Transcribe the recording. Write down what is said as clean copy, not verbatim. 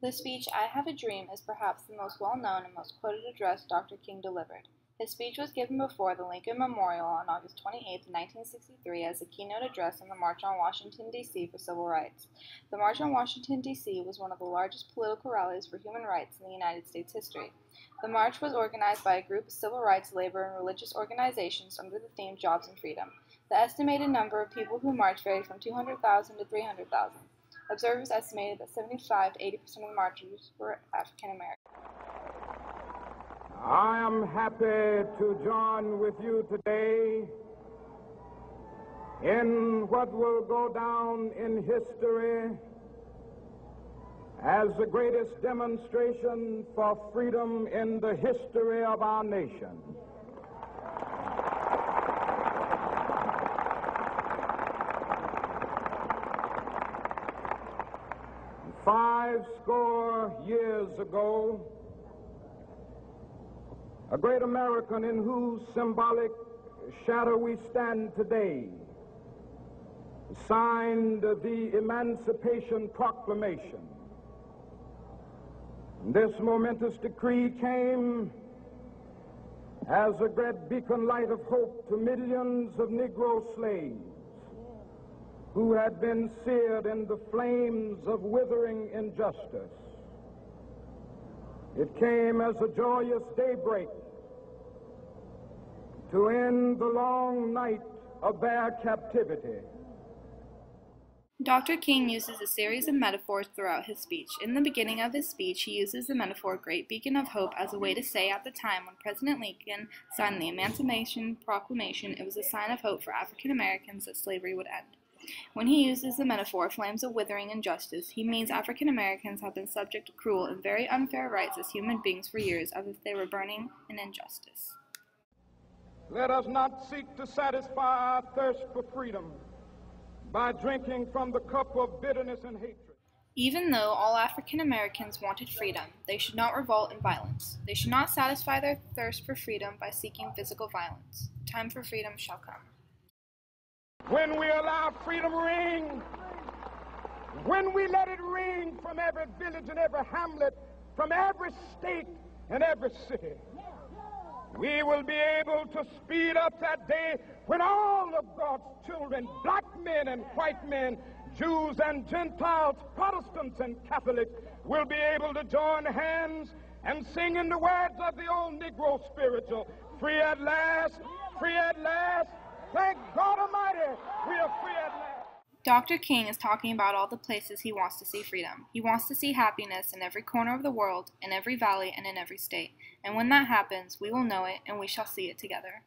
The speech, "I Have a Dream," is perhaps the most well-known and most quoted address Dr. King delivered. His speech was given before the Lincoln Memorial on August 28, 1963 as a keynote address on the March on Washington, D.C. for civil rights. The March on Washington, D.C. was one of the largest political rallies for human rights in the United States history. The march was organized by a group of civil rights, labor, and religious organizations under the theme Jobs and Freedom. The estimated number of people who marched varied from 200,000 to 300,000. Observers estimated that 75 to 80% of the marchers were African American. I am happy to join with you today in what will go down in history as the greatest demonstration for freedom in the history of our nation. Five score years ago, a great American in whose symbolic shadow we stand today signed the Emancipation Proclamation. This momentous decree came as a great beacon light of hope to millions of Negro slaves who had been seared in the flames of withering injustice. It came as a joyous daybreak to end the long night of their captivity. Dr. King uses a series of metaphors throughout his speech. In the beginning of his speech, he uses the metaphor Great Beacon of Hope as a way to say at the time when President Lincoln signed the Emancipation Proclamation, it was a sign of hope for African Americans that slavery would end. When he uses the metaphor flames of withering injustice, he means African Americans have been subject to cruel and very unfair rights as human beings for years as if they were burning in injustice. Let us not seek to satisfy our thirst for freedom by drinking from the cup of bitterness and hatred. Even though all African Americans wanted freedom, they should not revolt in violence. They should not satisfy their thirst for freedom by seeking physical violence. Time for freedom shall come. When we allow freedom ring, when we let it ring from every village and every hamlet, from every state and every city, we will be able to speed up that day when all of God's children, black men and white men, Jews and Gentiles, Protestants and Catholics, will be able to join hands and sing in the words of the old Negro spiritual, free at last, free at last. Thank God Almighty, we are free at last. Dr. King is talking about all the places he wants to see freedom. He wants to see happiness in every corner of the world, in every valley, and in every state. And when that happens, we will know it and we shall see it together.